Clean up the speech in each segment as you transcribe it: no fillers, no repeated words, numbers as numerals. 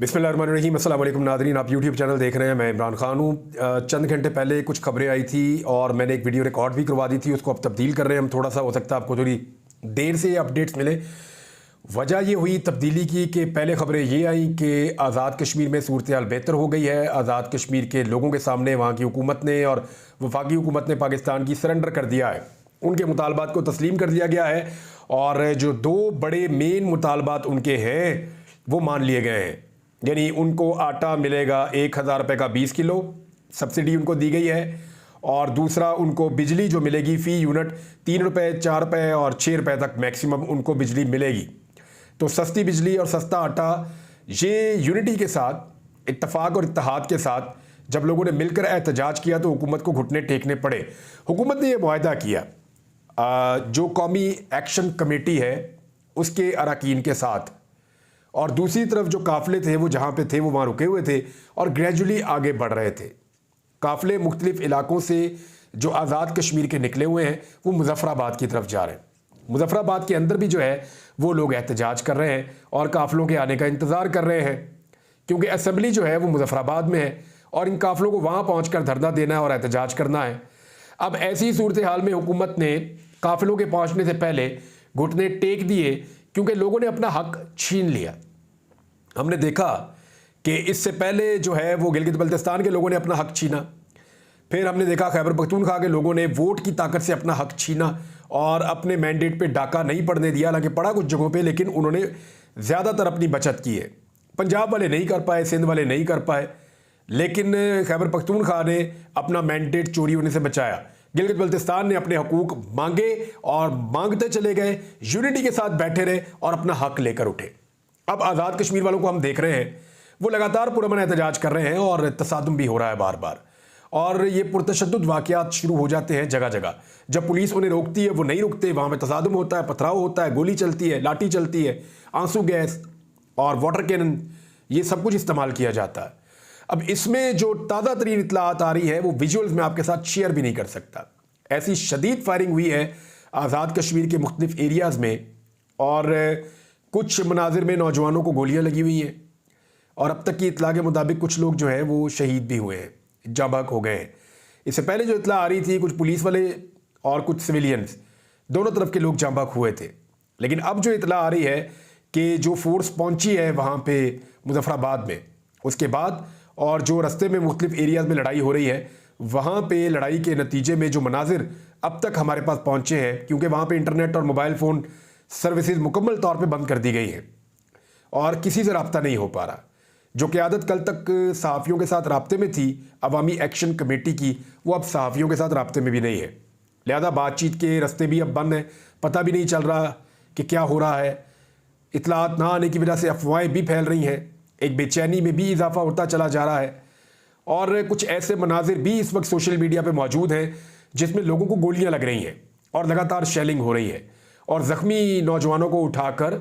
बिस्मिल्लाहिर्रहमानिर्रहीम। अस्सलाम वालेकुम नाज़रीन, आप यूट्यूब चैनल देख रहे हैं। मैं इमरान खान हूँ। चंद घंटे पहले कुछ खबरें आई थी और मैंने एक वीडियो रिकॉर्ड भी करवा दी थी, उसको अब तब्दील कर रहे हैं हम। थोड़ा सा हो सकता है आपको थोड़ी देर से ये अपडेट्स मिले। वजह ये हुई तब्दीली की कि पहले खबरें ये आई कि आज़ाद कश्मीर में सूरत हाल बेहतर हो गई है। आज़ाद कश्मीर के लोगों के सामने वहाँ की हुकूमत ने और वफाकी हुकूमत ने पाकिस्तान की सरेंडर कर दिया है, उनके मुतालबात को तस्लीम कर दिया गया है और जो दो बड़े मेन मुतालबात उनके हैं वो मान लिए गए हैं। यानी उनको आटा मिलेगा 1000 रुपये का 20 किलो, सब्सिडी उनको दी गई है। और दूसरा, उनको बिजली जो मिलेगी फ़ी यूनिट 3 रुपये, 4 रुपये और 6 रुपये तक मैक्सिमम उनको बिजली मिलेगी। तो सस्ती बिजली और सस्ता आटा, ये यूनिटी के साथ, इत्तफाक और इत्तेहाद के साथ जब लोगों ने मिलकर एहतजाज किया तो हुकूमत को घुटने टेकने पड़े। हुकूमत ने यह मुआहदा किया जो कौमी एक्शन कमेटी है उसके अरकान के साथ, और दूसरी तरफ जो काफ़िले थे वो जहाँ पे थे वो वहाँ रुके हुए थे और ग्रेजुअली आगे बढ़ रहे थे। काफ़िले मुख्तलिफ इलाकों से जो आज़ाद कश्मीर के निकले हुए हैं वो मुजफ्फराबाद की तरफ जा रहे हैं। मुजफ्फराबाद के अंदर भी जो है वो लोग एहतजाज कर रहे हैं और काफ़िलों के आने का इंतज़ार कर रहे हैं, क्योंकि असम्बली जो है वो मुजफ्फराबाद में है और इन काफ़िलों को वहाँ पहुँच कर धरना देना है और एहतजाज करना है। अब ऐसी सूरत हाल में हुकूमत ने काफ़िलों के पहुँचने से पहले घुटने टेक दिए, क्योंकि लोगों ने अपना हक छीन लिया। हमने देखा कि इससे पहले जो है वो गिलगित बल्तिस्तान के लोगों ने अपना हक छीना, फिर हमने देखा खैबर पख्तूनख्वा के लोगों ने वोट की ताकत से अपना हक छीना और अपने मैंडेट पे डाका नहीं पड़ने दिया। हालांकि पड़ा कुछ जगहों पे, लेकिन उन्होंने ज़्यादातर अपनी बचत की है। पंजाब वाले नहीं कर पाए, सिंध वाले नहीं कर पाए, लेकिन खैबर पख्तूनख्वा ने अपना मैंडेट चोरी होने से बचाया। गिलगित बल्तिस्तान ने अपने हकूक मांगे और मांगते चले गए, यूनिटी के साथ बैठे रहे और अपना हक लेकर उठे। अब आज़ाद कश्मीर वालों को हम देख रहे हैं वो लगातार पुरअमन एहतजाज कर रहे हैं और तसादुम भी हो रहा है बार बार, और ये पुरतशद्दुद वाक़यात शुरू हो जाते हैं जगह जगह। जब पुलिस उन्हें रोकती है वो नहीं रुकते, वहाँ पे तसादुम होता है, पथराव होता है, गोली चलती है, लाठी चलती है, आंसू गैस और वाटर कैनन, ये सब कुछ इस्तेमाल किया जाता है। अब इसमें जो ताज़ा तरीन इत्तलात आ रही है वो विजुअल्स में आपके साथ शेयर भी नहीं कर सकता। ऐसी शदीद फायरिंग हुई है आज़ाद कश्मीर के मुख्तलिफ एरियाज़ में और कुछ मनाजिर में नौजवानों को गोलियां लगी हुई हैं और अब तक की इत्तला के मुताबिक कुछ लोग जो हैं वो शहीद भी हुए हैं, जाबाक हो गए हैं। इससे पहले जो इत्तला आ रही थी कुछ पुलिस वाले और कुछ सिविलियंस, दोनों तरफ के लोग जाबाक हुए थे। लेकिन अब जो इत्तला आ रही है कि जो फोर्स पहुंची है वहाँ पे मुजफ्फराबाद में, उसके बाद और जो रस्ते में मुख्तलिफ एरियाज़ में लड़ाई हो रही है, वहाँ पे लड़ाई के नतीजे में जो मनाजिर अब तक हमारे पास पहुँचे हैं, क्योंकि वहाँ पे इंटरनेट और मोबाइल फ़ोन सर्विसेज मुकम्मल तौर पे बंद कर दी गई है और किसी से रब्ता नहीं हो पा रहा। जो क़यादत कल तक सहाफ़ियों के साथ रब्ते में थी अवामी एक्शन कमेटी की, वो अब सहाफ़ियों के साथ रब्ते में भी नहीं है। लिहाजा बातचीत के रस्ते भी अब बंद हैं, पता भी नहीं चल रहा कि क्या हो रहा है। इत्तलात ना आने की वजह से अफवाहें भी फैल रही हैं, एक बेचैनी में भी इजाफा होता चला जा रहा है और कुछ ऐसे मनाजिर भी इस वक्त सोशल मीडिया पर मौजूद हैं जिसमें लोगों को गोलियाँ लग रही हैं और लगातार शेलिंग हो रही है और ज़ख्मी नौजवानों को उठाकर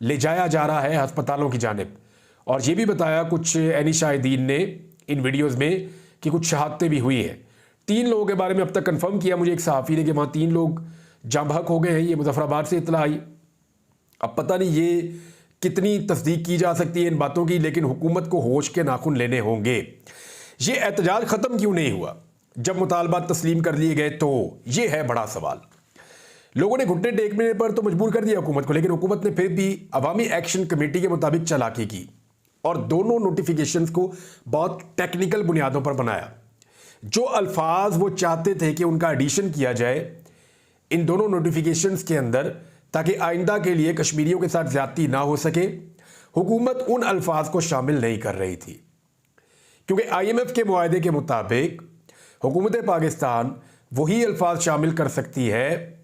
ले जाया जा रहा है अस्पतालों की जानिब। और ये भी बताया कुछ एनी शाहिदीन ने इन वीडियोस में कि कुछ शहादतें भी हुई हैं। 3 लोगों के बारे में अब तक कंफर्म किया मुझे एक सहाफ़ी ने कि वहाँ 3 लोग जाँ बहक हो गए हैं। ये मुजफ्फराबाद से इत्तला आई। अब पता नहीं ये कितनी तस्दीक की जा सकती है इन बातों की, लेकिन हुकूमत को होश के नाखून लेने होंगे। ये एहतजाज ख़त्म क्यों नहीं हुआ जब मुतालबात तस्लीम कर लिए गए, तो ये है बड़ा सवाल। लोगों ने घुटने टेकने पर तो मजबूर कर दिया हुकूमत को, लेकिन हुकूमत ने फिर भी अवामी एक्शन कमेटी के मुताबिक चालाकी की और दोनों नोटिफिकेशंस को बहुत टेक्निकल बुनियादों पर बनाया। जो अल्फाज वो चाहते थे कि उनका एडिशन किया जाए इन दोनों नोटिफिकेशंस के अंदर, ताकि आइंदा के लिए कश्मीरियों के साथ ज्यादती ना हो सके, हुकूमत उन अल्फाज को शामिल नहीं कर रही थी। क्योंकि IMF के मुआहदे के मुताबिक हुकूमत पाकिस्तान वही अल्फाज शामिल कर सकती है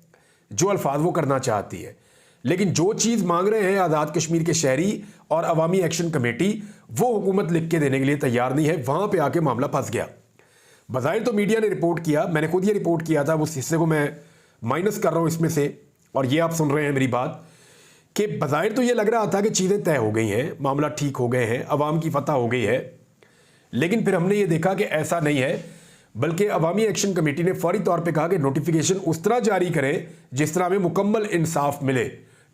जो अल्फाज वो करना चाहती है, लेकिन जो चीज़ मांग रहे हैं आज़ाद कश्मीर के शहरी और अवामी एक्शन कमेटी, वो हुकूमत लिख के देने के लिए तैयार नहीं है। वहाँ पे आके मामला फंस गया। बज़ाहिर तो मीडिया ने रिपोर्ट किया, मैंने खुद ये रिपोर्ट किया था, उस हिस्से को मैं माइनस कर रहा हूँ इसमें से, और ये आप सुन रहे हैं मेरी बात कि बज़ाहिर तो ये लग रहा था कि चीज़ें तय हो गई हैं, मामला ठीक हो गए हैं, अवाम की फतह हो गई है। लेकिन फिर हमने ये देखा कि ऐसा नहीं है, बल्कि अवामी एक्शन कमेटी ने फौरी तौर पे कहा कि नोटिफिकेशन उस तरह जारी करें जिस तरह हमें मुकम्मल इंसाफ मिले।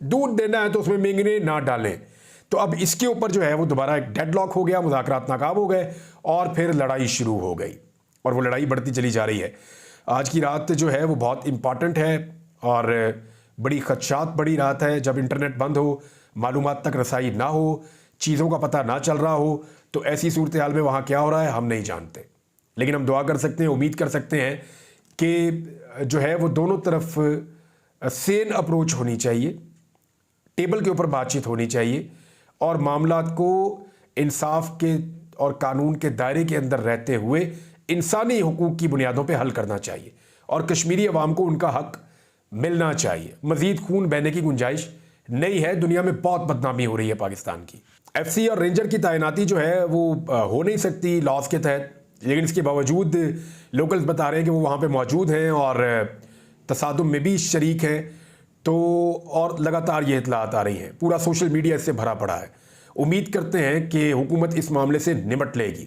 दूध देना है तो उसमें मेंगने ना डालें, तो अब इसके ऊपर जो है वो दोबारा एक डेडलॉक हो गया, मुज़ाकरात नाकाम हो गए और फिर लड़ाई शुरू हो गई और वो लड़ाई बढ़ती चली जा रही है। आज की रात जो है वो बहुत इंपॉर्टेंट है और बड़ी खदशात बड़ी रात है। जब इंटरनेट बंद हो, मालूमात तक रसाई ना हो, चीज़ों का पता ना चल रहा हो, तो ऐसी सूरत हाल में वहाँ क्या हो रहा है हम नहीं जानते। लेकिन हम दुआ कर सकते हैं, उम्मीद कर सकते हैं कि जो है वो दोनों तरफ सेन अप्रोच होनी चाहिए, टेबल के ऊपर बातचीत होनी चाहिए और मामलात को इंसाफ के और कानून के दायरे के अंदर रहते हुए इंसानी हुकूक की बुनियादों पे हल करना चाहिए और कश्मीरी अवाम को उनका हक मिलना चाहिए। मजीद खून बहने की गुंजाइश नहीं है। दुनिया में बहुत बदनामी हो रही है पाकिस्तान की। एफसी और रेंजर की तैनाती जो है वो हो नहीं सकती लॉस के तहत, लेकिन इसके बावजूद लोकल्स बता रहे हैं कि वो वहाँ पे मौजूद हैं और तसादुम में भी शरीक हैं। तो और लगातार ये इतलात आ रही हैं, पूरा सोशल मीडिया इससे भरा पड़ा है। उम्मीद करते हैं कि हुकूमत इस मामले से निमट लेगी।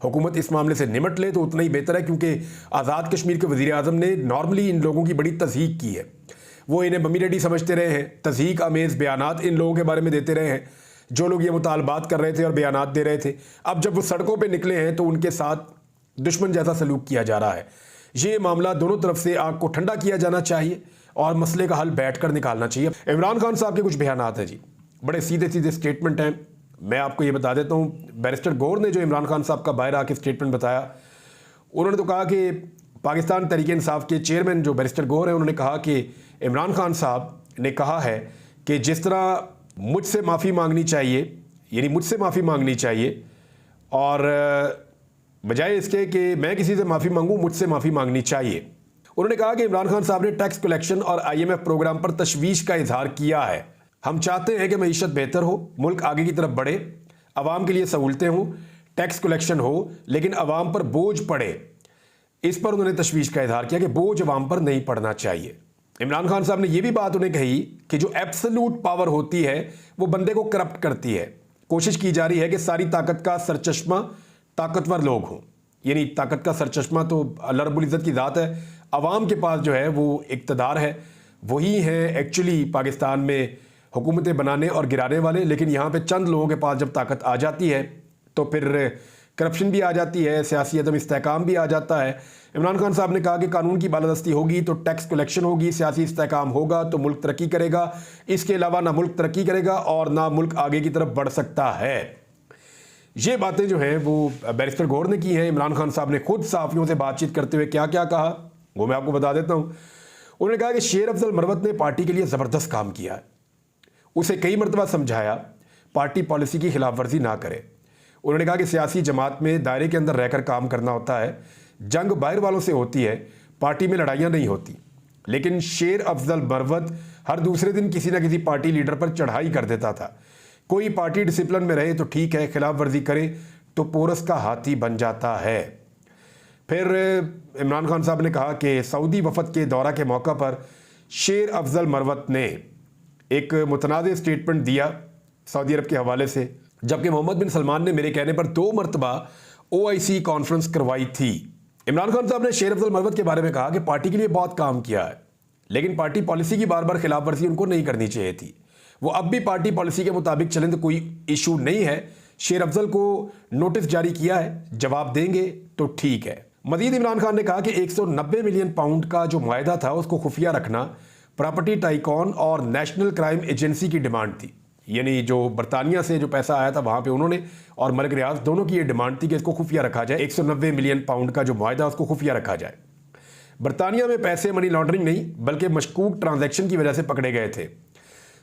हुकूमत इस मामले से निमट ले तो उतना ही बेहतर है, क्योंकि आज़ाद कश्मीर के वज़ीर आज़म ने नॉर्मली इन लोगों की बड़ी तज़हीक की है। वो इन्हें मम्मी डैडी समझते रहे हैं, तज़हीक आमेज़ बयानात इन लोगों के बारे में देते रहे हैं जो लोग ये मुतालबात कर रहे थे और बयानात दे रहे थे। अब जब वो सड़कों पर निकले हैं तो उनके साथ दुश्मन जैसा सलूक किया जा रहा है। ये मामला दोनों तरफ से आग को ठंडा किया जाना चाहिए और मसले का हल बैठकर निकालना चाहिए। इमरान खान साहब के कुछ बयानात हैं जी, बड़े सीधे सीधे स्टेटमेंट हैं। मैं आपको ये बता देता हूँ, बैरिस्टर गौर ने जो इमरान खान साहब का बाहर आके स्टेटमेंट बताया, उन्होंने तो कहा कि पाकिस्तान तहरीक इंसाफ के चेयरमैन जो बैरिस्टर गौर हैं, उन्होंने कहा कि इमरान खान साहब ने कहा है कि जिस तरह मुझसे माफ़ी मांगनी चाहिए, यानी मुझसे माफ़ी मांगनी चाहिए और बजाय इसके कि मैं किसी से माफ़ी मांगूं, मुझसे माफ़ी मांगनी चाहिए। उन्होंने कहा कि इमरान खान साहब ने टैक्स कलेक्शन और IMF प्रोग्राम पर तशवीश का इजहार किया है। हम चाहते हैं कि मईशत बेहतर हो, मुल्क आगे की तरफ बढ़े, अवाम के लिए सहूलतें हों, टैक्स कलेक्शन हो, लेकिन अवाम पर बोझ पड़े। इस पर उन्होंने तशवीश का इजहार किया कि बोझ अवाम पर नहीं पड़ना चाहिए। इमरान खान साहब ने यह भी बात उन्हें कही कि जो एब्सोल्यूट पावर होती है वो बंदे को करप्ट करती है। कोशिश की जा रही है कि सारी ताकत का सरचश्मा ताकतवर लोग हों, यानी ताकत का सरचश्मा तो अल्लाह रब्बुल इज़्ज़त की ज़ात है। अवाम के पास जो है वो इक़्तिदार है, वही है एक्चुअली पाकिस्तान में हुकूमतें बनाने और गिराने वाले। लेकिन यहाँ पे चंद लोगों के पास जब ताकत आ जाती है तो फिर करप्शन भी आ जाती है, सियासी अदम इस्तेहकाम भी आ जाता है। इमरान खान साहब ने कहा कि कानून की बालादस्ती होगी तो टैक्स कलेक्शन होगी, सियासी इस्तेहकाम होगा तो मुल्क तरक्की करेगा। इसके अलावा ना मुल्क तरक्की करेगा और ना मुल्क आगे की तरफ बढ़ सकता है। ये बातें जो हैं वो बैरिस्टर गौर ने की हैं। इमरान खान साहब ने खुद सहाफ़ियों से बातचीत करते हुए क्या क्या कहा वो मैं आपको बता देता हूँ। उन्होंने कहा कि शेर अफजल मरवत ने पार्टी के लिए ज़बरदस्त काम किया है, उसे कई मरतबा समझाया पार्टी पॉलिसी की खिलाफ वर्जी ना करे। उन्होंने कहा कि सियासी जमात में दायरे के अंदर रहकर काम करना होता है, जंग बाहर वालों से होती है, पार्टी में लड़ाइयाँ नहीं होती। लेकिन शेर अफजल मरवत हर दूसरे दिन किसी न किसी पार्टी लीडर पर चढ़ाई कर देता था। कोई पार्टी डिसिप्लिन में रहे तो ठीक है, खिलाफ वर्जी करे तो पोरस का हाथी बन जाता है। फिर इमरान खान साहब ने कहा कि सऊदी वफद के दौरा के मौका पर शेर अफजल मरवत ने एक मुतनाज़ स्टेटमेंट दिया सऊदी अरब के हवाले से, जबकि मोहम्मद बिन सलमान ने मेरे कहने पर 2 मरतबा OIC कॉन्फ्रेंस करवाई थी। इमरान खान साहब ने शेर अफजल मरवत के बारे में कहा कि पार्टी के लिए बहुत काम किया है, लेकिन पार्टी पॉलिसी की बार बार खिलाफ वर्जी उनको नहीं करनी चाहिए थी। वो अब भी पार्टी पॉलिसी के मुताबिक चलें तो कोई इशू नहीं है। शेर अफजल को नोटिस जारी किया है, जवाब देंगे तो ठीक है। मजीद इमरान खान ने कहा कि 190 मिलियन पाउंड का जो मुआहदा था उसको खुफिया रखना प्रॉपर्टी टाइकॉन और नेशनल क्राइम एजेंसी की डिमांड थी। यानी जो बरतानिया से जो पैसा आया था वहाँ पे उन्होंने और मलिक रियाज दोनों की ये डिमांड थी कि इसको खुफिया रखा जाए। 190 मिलियन पाउंड का जो मुआहदा उसको खुफिया रखा जाए। बरतानिया में पैसे मनी लॉन्ड्रिंग नहीं बल्कि मशकूक ट्रांजैक्शन की वजह से पकड़े गए थे।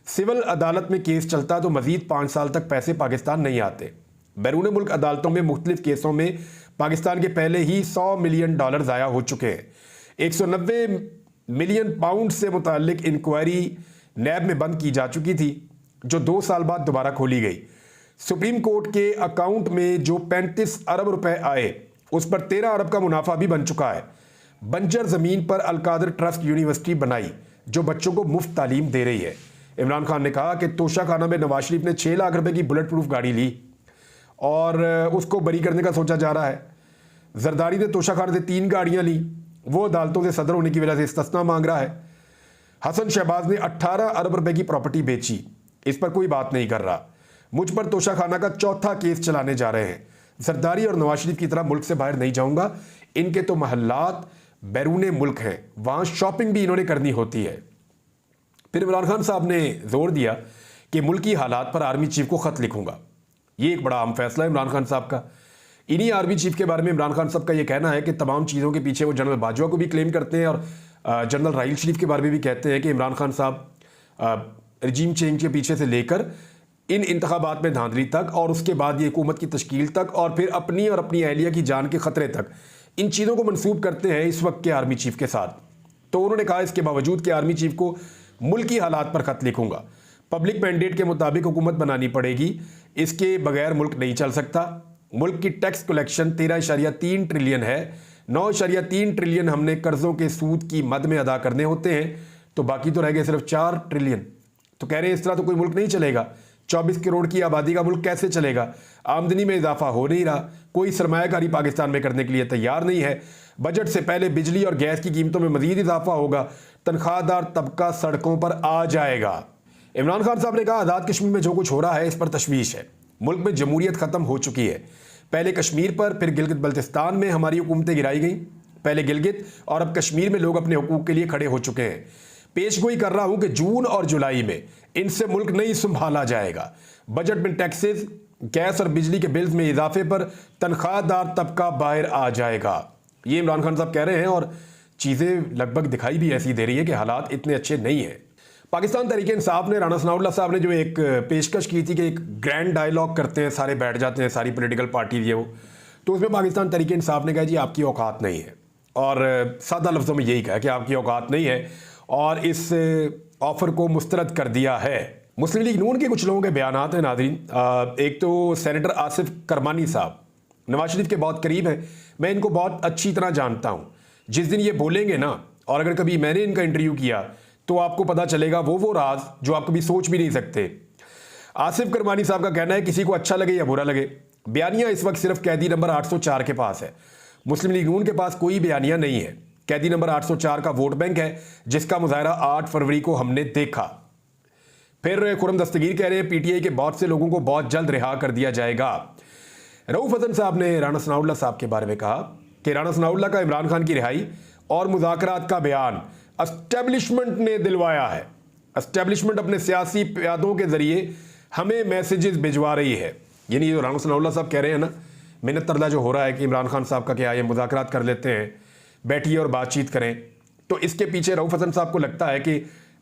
सिविल अदालत में केस चलता तो मजीद 5 साल तक पैसे पाकिस्तान नहीं आते। बैरून मुल्क अदालतों में मुख्तलिफ केसों में पाकिस्तान के पहले ही $100 मिलियन ज़ाया हो चुके हैं। 190 मिलियन पाउंड से मुताल्लिक इंक्वायरी नैब में बंद की जा चुकी थी, जो 2 साल बाद दोबारा खोली गई। सुप्रीम कोर्ट के अकाउंट में जो 35 अरब रुपए आए उस पर 13 अरब का मुनाफा भी बन चुका है। बंजर ज़मीन पर अलकादर ट्रस्ट यूनिवर्सिटी बनाई जो बच्चों को मुफ्त तालीम दे रही है। इमरान खान ने कहा कि तोशा खाना में नवाज शरीफ ने 6 लाख रुपए की बुलेट प्रूफ गाड़ी ली और उसको बरी करने का सोचा जा रहा है। जरदारी ने तोशा खाना से 3 गाड़ियां ली, वो अदालतों से सदर होने की वजह से इस्तिस्ना मांग रहा है। हसन शहबाज ने 18 अरब रुपए की प्रॉपर्टी बेची, इस पर कोई बात नहीं कर रहा। मुझ पर तोशाखाना का चौथा केस चलाने जा रहे हैं। जरदारी और नवाज शरीफ की तरह मुल्क से बाहर नहीं जाऊंगा। इनके तो महल्लात बैरूने मुल्क हैं, वहां शॉपिंग भी इन्होंने करनी होती है। फिर इमरान खान साहब ने जोर दिया कि मुल्की हालात पर आर्मी चीफ को खत लिखूंगा। ये एक बड़ा अहम फैसला है इमरान खान साहब का। इन्हीं आर्मी चीफ के बारे में इमरान खान साहब का ये कहना है कि तमाम चीज़ों के पीछे वो जनरल बाजवा को भी क्लेम करते हैं और जनरल राहील शरीफ के बारे में भी कहते हैं कि इमरान खान साहब रिजीम चेंज के पीछे से लेकर इन इंतखाबात में धांधली तक और उसके बाद ये हुकूमत की तश्कील तक और फिर अपनी और अपनी अहलिया की जान के खतरे तक, इन चीज़ों को मंसूब करते हैं इस वक्त के आर्मी चीफ के साथ। तो उन्होंने कहा इसके बावजूद कि आर्मी चीफ को मुल्की हालात पर खत लिखूंगा, पब्लिक मैंडेट के मुताबिक हुकूमत बनानी पड़ेगी, इसके बगैर मुल्क नहीं चल सकता। मुल्क की टैक्स कलेक्शन 13.3 ट्रिलियन है, 9.3 ट्रिलियन हमने कर्जों के सूद की मद में अदा करने होते हैं, तो बाकी तो रह गए सिर्फ 4 ट्रिलियन। तो कह रहे हैं इस तरह तो कोई मुल्क नहीं चलेगा। 24 करोड़ की आबादी का मुल्क कैसे चलेगा? आमदनी में इजाफा हो नहीं रहा, कोई सरमायाकारी पाकिस्तान में करने के लिए तैयार नहीं है। बजट से पहले बिजली और गैस की कीमतों में मजीद इजाफा होगा, तनख्वाहदार तबका सड़कों पर आ जाएगा। इमरान खान साहब ने कहा आज़ाद कश्मीर में जो कुछ हो रहा है इस पर तशवीश है। मुल्क में जमहूरियत ख़त्म हो चुकी है। पहले कश्मीर पर, फिर गिलगित बल्तिस्तान में हमारी हुकूमतें गिराई गई, पहले गिलगित और अब कश्मीर में लोग अपने हुकूक के लिए खड़े हो चुके हैं। पेशगोई कर रहा हूं कि जून और जुलाई में इनसे मुल्क नहीं संभाला जाएगा। बजट में टैक्सेस, गैस और बिजली के बिल्स में इजाफे पर तनख्वाहदार तबका बाहर आ जाएगा। ये इमरान खान साहब कह रहे हैं और चीज़ें लगभग दिखाई भी ऐसी दे रही है कि हालात इतने अच्छे नहीं हैं। पाकिस्तान तहरीक इंसाफ ने, राणा सनाउल्लाह साहब ने जो एक पेशकश की थी कि एक ग्रैंड डायलॉग करते हैं, सारे बैठ जाते हैं, सारी पॉलिटिकल पार्टी ये वो, तो उसमें पाकिस्तान तहरीक इंसाफ ने कहा जी आपकी औकात नहीं है, और सादा लफ्ज़ों में यही कहा कि आपकी औकात नहीं है और इस ऑफ़र को मुस्तरद कर दिया है। मुस्लिम लीग नून के कुछ लोगों के बयानात हैं नाज़रीन। एक तो सेनेटर आसिफ करमानी साहब नवाज शरीफ के बहुत करीब हैं, मैं इनको बहुत अच्छी तरह जानता हूँ। जिस दिन ये बोलेंगे ना, और अगर कभी मैंने इनका इंटरव्यू किया तो आपको पता चलेगा वो राज जो आप कभी सोच भी नहीं सकते। आसिफ करमानी साहब का कहना है किसी को अच्छा लगे या बुरा लगे, बयानिया इस वक्त सिर्फ कैदी नंबर 804 के पास है। मुस्लिम लीग नून के पास कोई बयानिया नहीं है। कैदी नंबर 804 का वोट बैंक है जिसका मुजाहरा 8 फरवरी को हमने देखा। फिर खुरम दस्तगीर कह रहे हैं पीटीआई के बहुत से लोगों को बहुत जल्द रिहा कर दिया जाएगा। रऊफ हसन साहब ने राणा सनाउल्लाह साहब के बारे में कहा कि राणा सनाउल्लाह का इमरान खान की रिहाई और मुज़ाकरात का बयान एस्टेब्लिशमेंट ने दिलवाया है। एस्टेब्लिशमेंट अपने सियासी प्यादों के जरिए हमें मैसेजेस भिजवा रही है। यानी जो राणा सनाउल्लाह साहब कह रहे हैं ना, मिन्नत तरला जो हो रहा है कि इमरान खान साहब का क्या ये मुज़ाकरात कर लेते हैं, बैठिए और बातचीत करें, तो इसके पीछे रऊफ हसन साहब को लगता है कि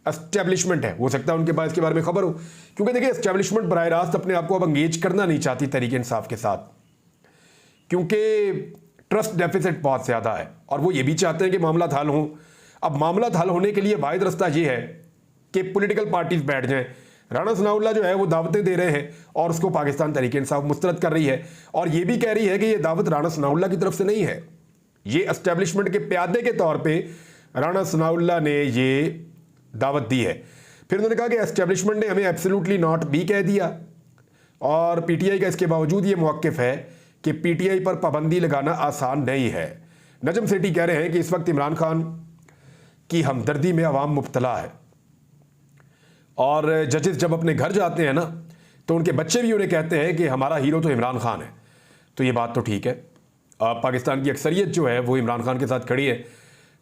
एस्टेब्लिशमेंट है। हो सकता है उनके पास इसके बारे में खबर हो, क्योंकि देखिए एस्टेब्लिशमेंट बराह रास्त अपने आप को अब अंगेज करना नहीं चाहती तहरीक इंसाफ के साथ, क्योंकि ट्रस्ट डेफिसिट बहुत ज़्यादा है और वो ये भी चाहते हैं कि मामला हल हों। अब मामला हल होने के लिए वाहिद रास्ता ये है कि पॉलिटिकल पार्टीज बैठ जाएं। राणा सनाउल्लाह जो है वो दावतें दे रहे हैं और उसको पाकिस्तान तहरीक इंसाफ मुस्तरद कर रही है, और ये भी कह रही है कि ये दावत राणा सनाउल्लाह की तरफ से नहीं है, ये एस्टेब्लिशमेंट के प्यादे के तौर पे राणा सनाउल्लाह ने ये दावत दी है। फिर उन्होंने कहा कि एस्टेब्लिशमेंट ने हमें एब्सोल्युटली नॉट भी कह दिया, और पीटीआई का इसके बावजूद ये मौक़िफ़ है कि पीटीआई पर पाबंदी लगाना आसान नहीं है। नजम सेठी कह रहे हैं कि इस वक्त इमरान खान की हमदर्दी में अवाम मुब्तला है, और जजेस जब अपने घर जाते हैं ना तो उनके बच्चे भी उन्हें कहते हैं कि हमारा हीरो तो इमरान खान है। तो ये बात तो ठीक है, पाकिस्तान की अक्सरियत जो है वो इमरान खान के साथ खड़ी है,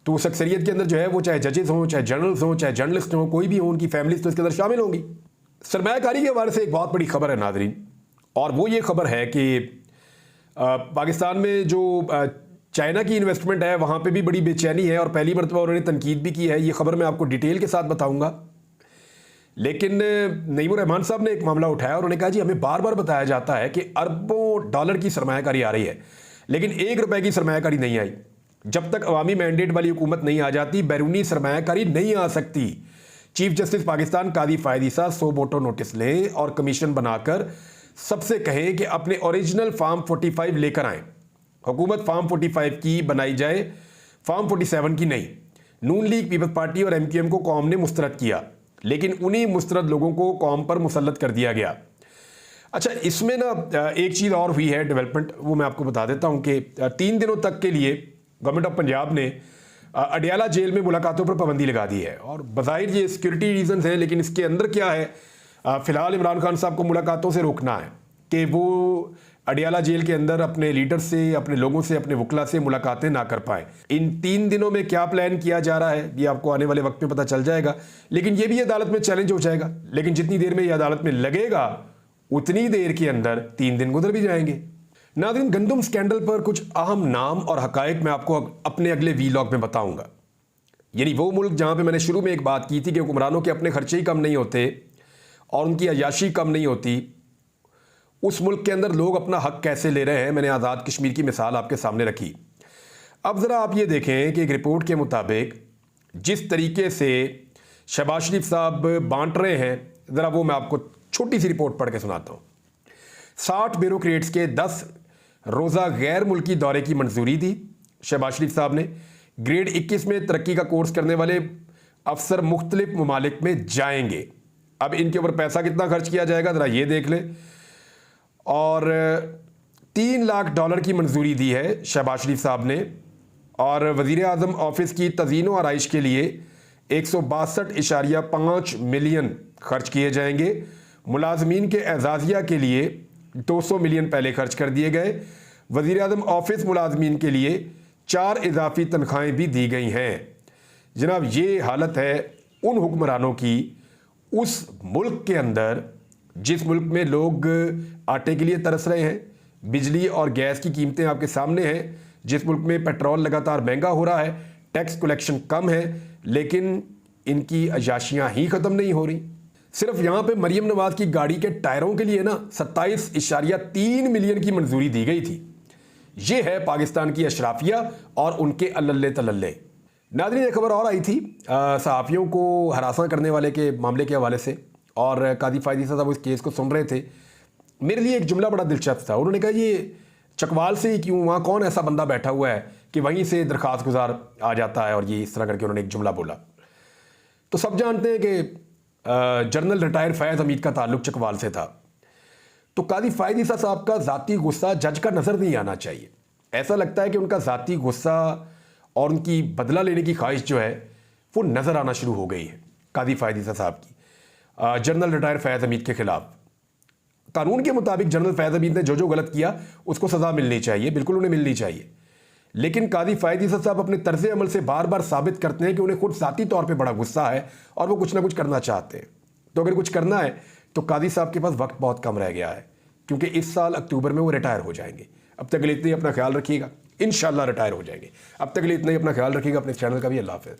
तो उस अक्सरियत के अंदर जो है वो चाहे जजेस हों, चाहे जनरल्स हों, चाहे जर्नलिस्ट हों, कोई भी हो, उनकी फैमिलीज तो इसके अंदर शामिल होंगी। सरमायाकारी के हवाले से एक बहुत बड़ी खबर है नाजरीन, और वो ये खबर है कि पाकिस्तान में जो चाइना की इन्वेस्टमेंट है वहाँ पे भी बड़ी बेचैनी है, और पहली मरतबा उन्होंने तनकीद भी की है। ये खबर मैं आपको डिटेल के साथ बताऊंगा, लेकिन नईमुर रहमान साहब ने एक मामला उठाया और उन्होंने कहा जी हमें बार बार बताया जाता है कि अरबों डॉलर की सरमायाकारी आ रही है, लेकिन 1 रुपए की सरमायाकारी नहीं आई। जब तक अवामी मैंडेट वाली हुकूमत नहीं आ जाती बैरूनी सरमायाकारी नहीं आ सकती। चीफ जस्टिस पाकिस्तान कादी फायद ईसा 100 मोटो नोटिस लें और कमीशन बनाकर सबसे कहें कि अपने ओरिजिनल फार्म 45 लेकर आएं। हुकूमत फार्म 45 की बनाई जाए, फार्म 47 की नहीं। नून लीग, पीपल्स पार्टी और MQM को कौम ने मुस्तरद किया, लेकिन उन्हीं मुस्तरद लोगों को कौम पर मुसल्लत कर दिया गया। अच्छा, इसमें ना एक चीज़ और हुई है डेवलपमेंट, वो मैं आपको बता देता हूँ कि 3 दिनों तक के लिए गवर्नमेंट ऑफ पंजाब ने अडियाला जेल में मुलाकातों पर पाबंदी लगा दी है। और बज़ाहिर ये सिक्योरिटी रीजंस हैं, लेकिन इसके अंदर क्या है फिलहाल इमरान खान साहब को मुलाकातों से रोकना है कि वो अडियाला जेल के अंदर अपने लीडर से, अपने लोगों से, अपने वकला से मुलाकातें ना कर पाए। इन 3 दिनों में क्या प्लान किया जा रहा है ये आपको आने वाले वक्त में पता चल जाएगा, लेकिन ये भी अदालत में चैलेंज हो जाएगा। लेकिन जितनी देर में ये अदालत में लगेगा उतनी देर के अंदर 3 दिन गुजर भी जाएंगे। नाज़रीन, गंदम स्कैंडल पर कुछ अहम नाम और हकायक मैं आपको अपने अगले वीलॉग में बताऊंगा। यानी वो मुल्क जहां पे मैंने शुरू में एक बात की थी कि हुक्मरानों के अपने खर्चे ही कम नहीं होते और उनकी अयाशी कम नहीं होती, उस मुल्क के अंदर लोग अपना हक कैसे ले रहे हैं, मैंने आज़ाद कश्मीर की मिसाल आपके सामने रखी। अब ज़रा आप ये देखें कि एक रिपोर्ट के मुताबिक जिस तरीके से शहबाज शरीफ साहब बांट रहे हैं, ज़रा वो मैं आपको छोटी सी रिपोर्ट पढ़ के सुनाता हूँ। 60 ब्यूरोक्रेट्स के 10 रोज़ा गैर मुल्की दौरे की मंजूरी दी शहबाज शरीफ साहब ने। ग्रेड 21 में तरक्की का कोर्स करने वाले अफसर मुख्तलिफ ममालिक में जाएंगे। अब इनके ऊपर पैसा कितना खर्च किया जाएगा ज़रा ये देख लें। और $3 लाख की मंजूरी दी है शहबाज शरीफ साहब ने। और वज़ीर आज़म ऑफिस की तज़ीन व आराइश के लिए 162.5 मिलियन खर्च किए जाएंगे। मुलाजमीन के एजाज़िया के लिए 200 मिलियन पहले खर्च कर दिए गए। वज़ीर आज़म ऑफिस मुलाजमीन के लिए 4 इजाफी तनख्वाहें भी दी गई हैं। जनाब, ये हालत है उन हुक्मरानों की उस मुल्क के अंदर जिस मुल्क में लोग आटे के लिए तरस रहे हैं, बिजली और गैस की कीमतें आपके सामने हैं, जिस मुल्क में पेट्रोल लगातार महंगा हो रहा है, टैक्स कलेक्शन कम है, लेकिन इनकी अयाशियाँ ही ख़त्म नहीं हो रही। सिर्फ यहाँ पे मरियम नवाज की गाड़ी के टायरों के लिए ना 27.3 मिलियन की मंजूरी दी गई थी। ये है पाकिस्तान की अशराफिया और उनके अल्लल्ले तल्लल्ले। नाज़रीन, एक खबर और आई थी सहाफ़ियों को हरासा करने वाले के मामले के हवाले से, और कादी फायदी साहब इस केस को सुन रहे थे। मेरे लिए एक जुमला बड़ा दिलचस्प था। उन्होंने कहा ये चकवाल से ही क्यों, वहाँ कौन ऐसा बंदा बैठा हुआ है कि वहीं से दरख्वास्त गुजार आ जाता है, और ये इस तरह करके उन्होंने एक जुमला बोला। तो सब जानते हैं कि जनरल रिटायर फैज़ हमीद का ताल्लुक चकवाल से था। तो कादी फायदी साहब का ज़ाती गुस्सा जज का नज़र नहीं आना चाहिए। ऐसा लगता है कि उनका ज़ाती गुस्सा और उनकी बदला लेने की ख्वाहिश जो है वो नज़र आना शुरू हो गई है कादी फायदी साहब की जनरल रिटायर फैज़ हमीद के खिलाफ। कानून के मुताबिक जनरल फैज़ हमीद ने जो गलत किया उसको सज़ा मिलनी चाहिए, बिल्कुल उन्हें मिलनी चाहिए। लेकिन कादी फायदी साहब अपने तर्ज अमल से बार बार साबित करते हैं कि उन्हें खुद ज़ाती तौर पे बड़ा गुस्सा है और वो कुछ ना कुछ करना चाहते हैं। तो अगर कुछ करना है तो कादी साहब के पास वक्त बहुत कम रह गया है, क्योंकि इस साल अक्टूबर में वो रिटायर हो जाएंगे। अब तक के लिए इतना ही अपना ख्याल रखिएगा, इंशाल्लाह रिटायर हो जाएंगे। अब तक के लिए इतना ही अपना ख्याल रखिएगा। अपने चैनल का भी अल्लाह हाफ़िज़।